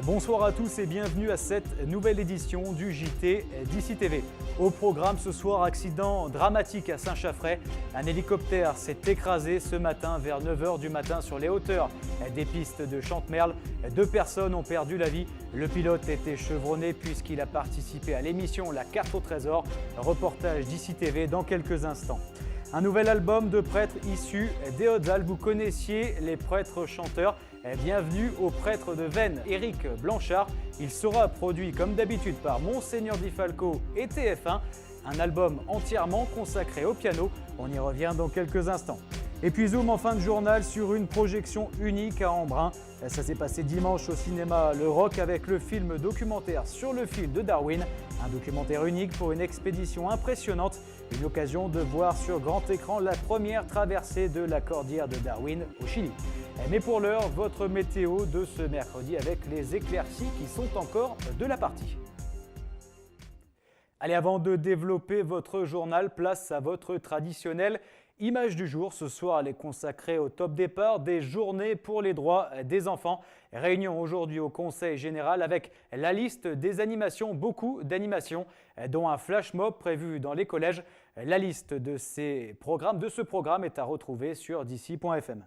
Bonsoir à tous et bienvenue à cette nouvelle édition du JT d'ICI TV. Au programme ce soir, accident dramatique à Saint-Chaffray. Un hélicoptère s'est écrasé ce matin vers 9 h du matin sur les hauteurs des pistes de Chantemerle. 2 personnes ont perdu la vie. Le pilote était chevronné puisqu'il a participé à l'émission La Carte au Trésor. Reportage d'ICI TV dans quelques instants. Un nouvel album de prêtres issus des Hautes-Alpes. Vous connaissiez les prêtres chanteurs. Bienvenue au prêtre de Veynes, Éric Blanchard. Il sera produit comme d'habitude par Monseigneur Di Falco et TF1. Un album entièrement consacré au piano. On y revient dans quelques instants. Et puis zoom en fin de journal sur une projection unique à Embrun. Ça s'est passé dimanche au cinéma Le Rock avec le film documentaire sur le fil de Darwin. Un documentaire unique pour une expédition impressionnante. Une occasion de voir sur grand écran la première traversée de la cordillère de Darwin au Chili. Mais pour l'heure, votre météo de ce mercredi avec les éclaircies qui sont encore de la partie. Allez, avant de développer votre journal, place à votre traditionnelle image du jour. Ce soir, elle est consacrée au top départ des journées pour les droits des enfants. Réunion aujourd'hui au Conseil général avec la liste des animations, beaucoup d'animations, dont un flash mob prévu dans les collèges. La liste de ce programme est à retrouver sur dici.fm.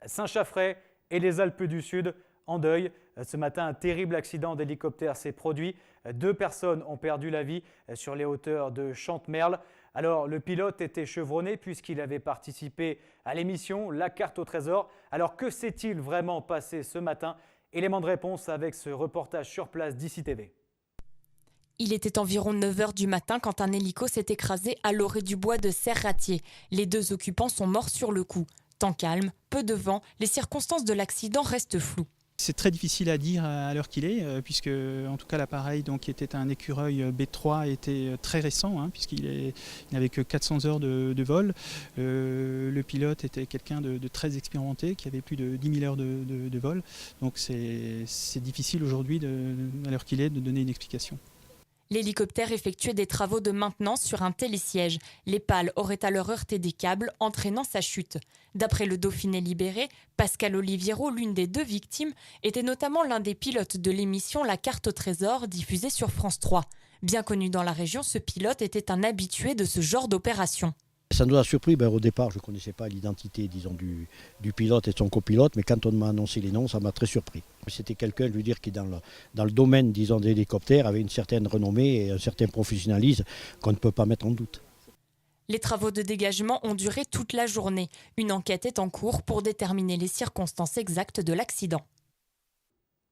Saint-Chaffray et les Alpes du Sud en deuil. Ce matin, un terrible accident d'hélicoptère s'est produit. 2 personnes ont perdu la vie sur les hauteurs de Chantemerle. Alors, le pilote était chevronné puisqu'il avait participé à l'émission La Carte au Trésor. Alors, que s'est-il vraiment passé ce matin? Élément de réponse avec ce reportage sur place d'ICI TV. Il était environ 9 h du matin quand un hélico s'est écrasé à l'orée du bois de Serratier. Les 2 occupants sont morts sur le coup. Temps calme, peu de vent, les circonstances de l'accident restent floues. C'est très difficile à dire à l'heure qu'il est, puisque en tout cas l'appareil qui était un écureuil B3 était très récent, puisqu'il n'avait que 400 heures de vol. Le pilote était quelqu'un de très expérimenté, qui avait plus de 10 000 heures de vol. Donc c'est difficile aujourd'hui, à l'heure qu'il est, de donner une explication. L'hélicoptère effectuait des travaux de maintenance sur un télésiège. Les pales auraient alors heurté des câbles, entraînant sa chute. D'après le Dauphiné libéré, Pascal Oliviero, l'une des 2 victimes, était notamment l'un des pilotes de l'émission La Carte au Trésor, diffusée sur France 3. Bien connu dans la région, ce pilote était un habitué de ce genre d'opération. Ça nous a surpris, au départ je ne connaissais pas l'identité du pilote et de son copilote, mais quand on m'a annoncé les noms, ça m'a très surpris. C'était quelqu'un, je veux dire, qui dans le domaine des hélicoptères avait une certaine renommée et un certain professionnalisme qu'on ne peut pas mettre en doute. Les travaux de dégagement ont duré toute la journée. Une enquête est en cours pour déterminer les circonstances exactes de l'accident.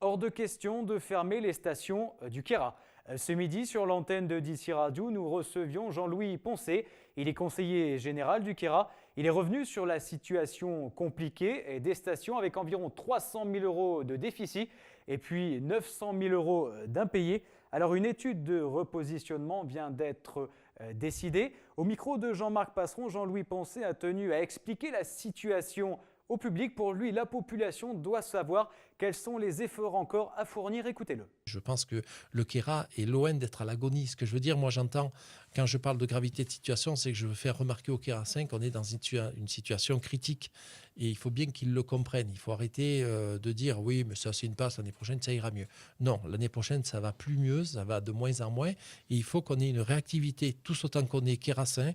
Hors de question de fermer les stations du Kéra. Ce midi, sur l'antenne de DC Radio, nous recevions Jean-Louis Poncé. Il est conseiller général du Kéra. Il est revenu sur la situation compliquée des stations avec environ 300 000 € de déficit et puis 900 000 € d'impayés. Alors une étude de repositionnement vient d'être décidée. Au micro de Jean-Marc Passeron, Jean-Louis Poncé a tenu à expliquer la situation au public. Pour lui, la population doit savoir quels sont les efforts encore à fournir. Écoutez-le. Je pense que le Kéra est loin d'être à l'agonie. Ce que je veux dire, moi j'entends, quand je parle de gravité de situation, c'est que je veux faire remarquer au Kéra 5 qu'on est dans une situation critique. Et il faut bien qu'ils le comprennent. Il faut arrêter de dire oui, mais ça c'est une passe, l'année prochaine ça ira mieux. Non, l'année prochaine ça va plus mieux, ça va de moins en moins. Et il faut qu'on ait une réactivité, tous autant qu'on est Kérassin,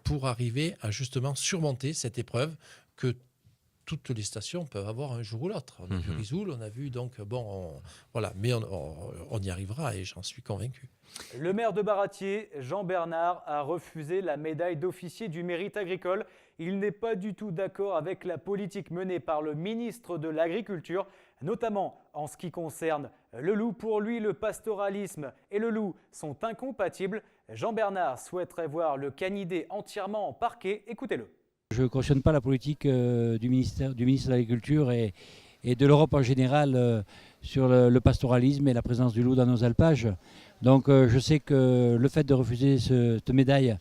pour arriver à justement surmonter cette épreuve que toutes les stations peuvent avoir un jour ou l'autre. On a vu Risoul, on a vu donc, voilà, mais on y arrivera et j'en suis convaincu. Le maire de Baratier, Jean Bernard, a refusé la médaille d'officier du mérite agricole. Il n'est pas du tout d'accord avec la politique menée par le ministre de l'Agriculture, notamment en ce qui concerne le loup. Pour lui, le pastoralisme et le loup sont incompatibles. Jean Bernard souhaiterait voir le canidé entièrement en parquet. Écoutez-le. Je ne cautionne pas la politique du ministre de l'Agriculture et de l'Europe en général sur le pastoralisme et la présence du loup dans nos alpages. Donc je sais que le fait de refuser cette médaille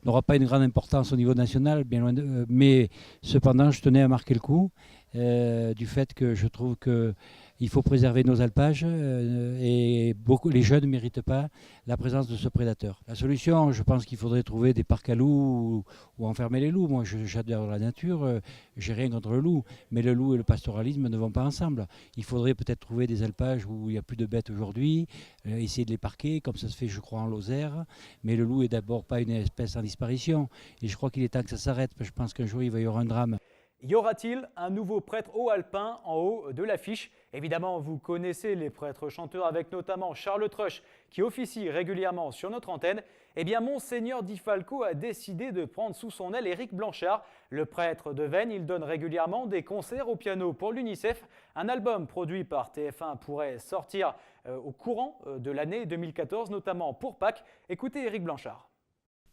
n'aura pas une grande importance au niveau national, bien loin mais cependant je tenais à marquer le coup du fait que je trouve qu'il Il faut préserver nos alpages et les jeunes ne méritent pas la présence de ce prédateur. La solution, je pense qu'il faudrait trouver des parcs à loups ou enfermer les loups. Moi, j'adore la nature, j'ai rien contre le loup, mais le loup et le pastoralisme ne vont pas ensemble. Il faudrait peut-être trouver des alpages où il n'y a plus de bêtes aujourd'hui, essayer de les parquer, comme ça se fait, je crois, en Lozère. Mais le loup est d'abord pas une espèce en disparition, et je crois qu'il est temps que ça s'arrête. Je pense qu'un jour, il va y avoir un drame. Y aura-t-il un nouveau prêtre haut alpin en haut de l'affiche? Évidemment, vous connaissez les prêtres chanteurs avec notamment Charles Truche qui officie régulièrement sur notre antenne. Eh bien, Monseigneur Di Falco a décidé de prendre sous son aile Éric Blanchard. Le prêtre de Veynes, il donne régulièrement des concerts au piano pour l'UNICEF. Un album produit par TF1 pourrait sortir au courant de l'année 2014, notamment pour Pâques. Écoutez Éric Blanchard.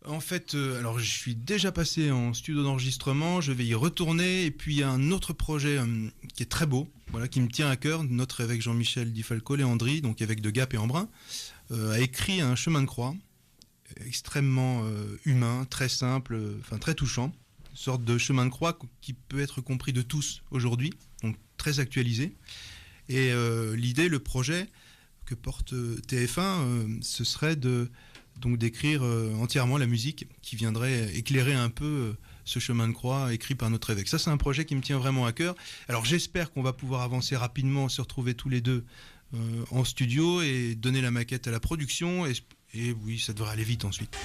En fait, alors je suis déjà passé en studio d'enregistrement, je vais y retourner, et puis il y a un autre projet qui est très beau, voilà, qui me tient à cœur. Notre évêque Jean-Michel Di Falco Léandri, donc évêque de Gap et Embrun, a écrit un chemin de croix extrêmement humain, très simple, très touchant, une sorte de chemin de croix qui peut être compris de tous aujourd'hui, donc très actualisé. Et l'idée, le projet que porte TF1, ce serait donc d'écrire entièrement la musique qui viendrait éclairer un peu ce chemin de croix écrit par notre évêque. Ça, c'est un projet qui me tient vraiment à cœur. Alors j'espère qu'on va pouvoir avancer rapidement, se retrouver tous les deux en studio et donner la maquette à la production. Et oui, ça devrait aller vite ensuite.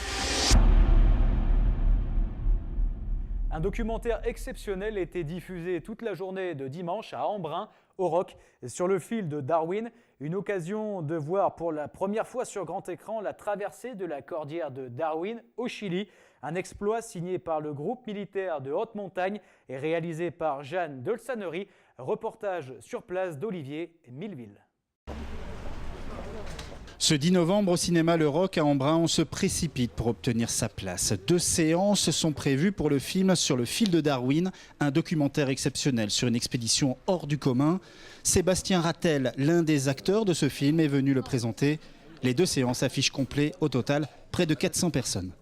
Un documentaire exceptionnel était diffusé toute la journée de dimanche à Embrun, au Roc, sur le fil de Darwin. Une occasion de voir pour la première fois sur grand écran la traversée de la cordillère de Darwin au Chili. Un exploit signé par le groupe militaire de haute montagne et réalisé par Jeanne Dolsanery. Reportage sur place d'Olivier Milleville. Ce 10 novembre, au cinéma Le Roc à Embrun, on se précipite pour obtenir sa place. 2 séances sont prévues pour le film Sur le fil de Darwin, un documentaire exceptionnel sur une expédition hors du commun. Sébastien Rattel, l'un des acteurs de ce film, est venu le présenter. Les 2 séances affichent complet, au total, près de 400 personnes.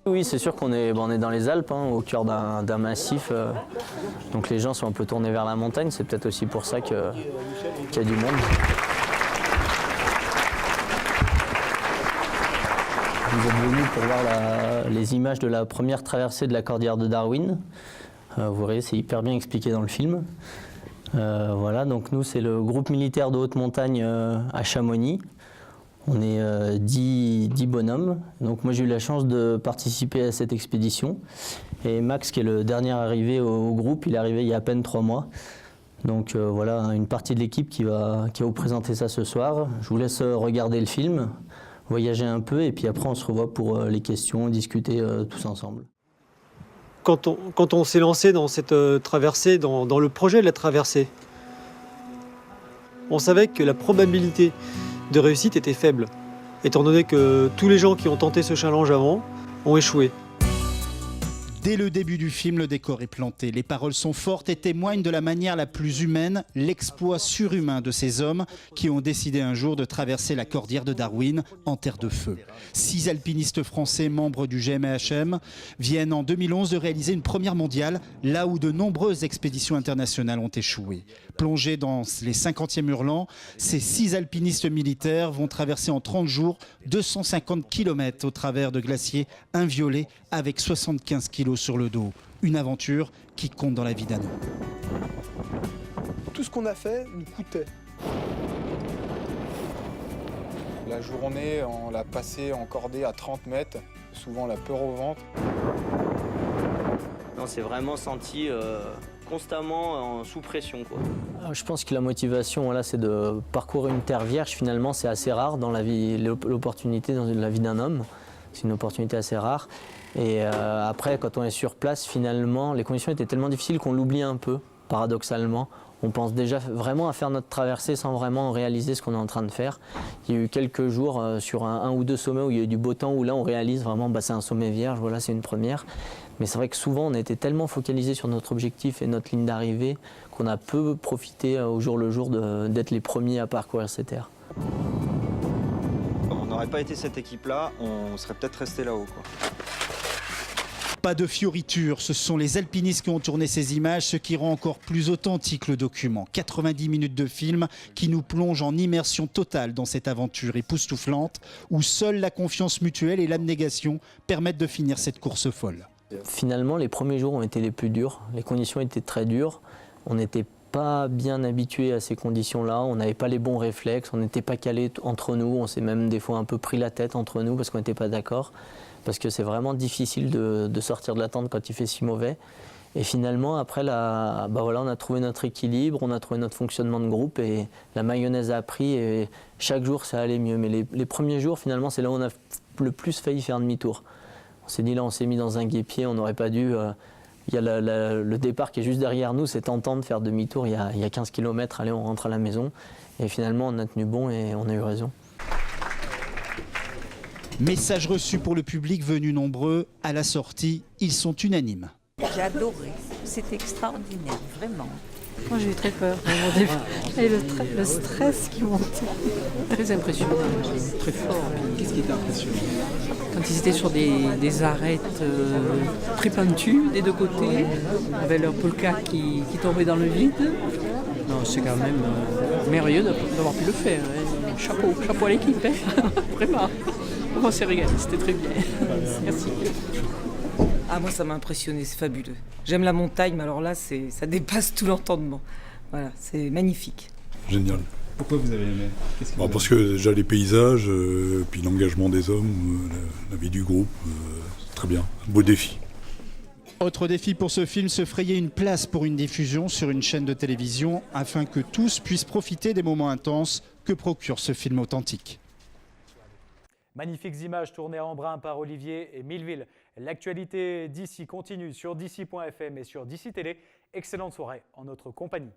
Oui, c'est sûr qu'on est dans les Alpes, au cœur d'un massif. Donc les gens sont un peu tournés vers la montagne. C'est peut-être aussi pour ça qu'il y a du monde. Vous êtes venus pour voir les images de la première traversée de la cordillère de Darwin. Vous voyez, c'est hyper bien expliqué dans le film. Voilà, donc nous, c'est le groupe militaire de haute montagne à Chamonix. On est 10 bonhommes. Donc moi, j'ai eu la chance de participer à cette expédition. Et Max, qui est le dernier arrivé au groupe, il est arrivé il y a à peine 3 mois. Donc voilà, une partie de l'équipe qui va vous présenter ça ce soir. Je vous laisse regarder le film, voyager un peu, et puis après on se revoit pour les questions, discuter tous ensemble. Quand on s'est lancé dans cette traversée, dans le projet de la traversée, on savait que la probabilité de réussite était faible, étant donné que tous les gens qui ont tenté ce challenge avant ont échoué. Dès le début du film, le décor est planté. Les paroles sont fortes et témoignent de la manière la plus humaine, l'exploit surhumain de ces hommes qui ont décidé un jour de traverser la cordillère de Darwin en terre de feu. 6 alpinistes français membres du GMAHM viennent en 2011 de réaliser une première mondiale, là où de nombreuses expéditions internationales ont échoué. Plongés dans les 50e hurlants, ces 6 alpinistes militaires vont traverser en 30 jours 250 km au travers de glaciers inviolés avec 75 kg sur le dos. Une aventure qui compte dans la vie d'un homme. Tout ce qu'on a fait nous coûtait. La journée, on l'a passée en cordée à 30 mètres, souvent la peur au ventre. On s'est vraiment senti constamment sous pression, quoi. Je pense que la motivation, voilà, c'est de parcourir une terre vierge. Finalement, c'est assez rare dans la vie, l'opportunité dans la vie d'un homme. C'est une opportunité assez rare. Et après, quand on est sur place, finalement, les conditions étaient tellement difficiles qu'on l'oublie un peu, paradoxalement. On pense déjà vraiment à faire notre traversée sans vraiment réaliser ce qu'on est en train de faire. Il y a eu quelques jours sur un ou 2 sommets où il y a eu du beau temps, où là on réalise vraiment, c'est un sommet vierge, voilà, c'est une première. Mais c'est vrai que souvent on a été tellement focalisé sur notre objectif et notre ligne d'arrivée qu'on a peu profité au jour le jour d'être les premiers à parcourir ces terres. On n'aurait pas été cette équipe-là, on serait peut-être resté là-haut, quoi. Pas de fioritures, ce sont les alpinistes qui ont tourné ces images, ce qui rend encore plus authentique le document. 90 minutes de film qui nous plonge en immersion totale dans cette aventure époustouflante où seule la confiance mutuelle et l'abnégation permettent de finir cette course folle. Finalement, les premiers jours ont été les plus durs. Les conditions étaient très dures. On n'était pas bien habitué à ces conditions-là, on n'avait pas les bons réflexes, on n'était pas calés entre nous, on s'est même des fois un peu pris la tête entre nous parce qu'on n'était pas d'accord, parce que c'est vraiment difficile de sortir de la tente quand il fait si mauvais. Et finalement, après, on a trouvé notre équilibre, on a trouvé notre fonctionnement de groupe et la mayonnaise a pris et chaque jour ça allait mieux. Mais les premiers jours, finalement, c'est là où on a le plus failli faire demi-tour. On s'est dit là, on s'est mis dans un guêpier, on n'aurait pas dû... Il y a le départ qui est juste derrière nous, c'est tentant de faire demi-tour, il y a 15 km, allez on rentre à la maison. Et finalement on a tenu bon et on a eu raison. Message reçu pour le public venu nombreux, à la sortie, ils sont unanimes. J'ai adoré, c'était extraordinaire, vraiment. Moi j'ai eu très peur au début. Et le stress qui montait. Très impressionnant, très fort. Qu'est-ce qui était impressionnant? Quand ils étaient sur des arêtes très pentues des deux côtés, avec leur polka qui tombait dans le vide. Non, c'est quand même merveilleux d'avoir pu le faire. Hein. Chapeau à l'équipe, hein. Vraiment. On s'est régalé, c'était très bien. Merci. Ah, moi ça m'a impressionné, c'est fabuleux. J'aime la montagne, mais alors là ça dépasse tout l'entendement. Voilà, c'est magnifique. Génial. Pourquoi vous avez aimé? Parce que déjà les paysages, puis l'engagement des hommes, la vie du groupe, très bien, beau défi. Autre défi pour ce film, se frayer une place pour une diffusion sur une chaîne de télévision afin que tous puissent profiter des moments intenses que procure ce film authentique. Magnifiques images tournées à Embrun par Olivier et Milleville. L'actualité d'ici continue sur d'ici.fm et sur d'ici Télé. Excellente soirée en notre compagnie.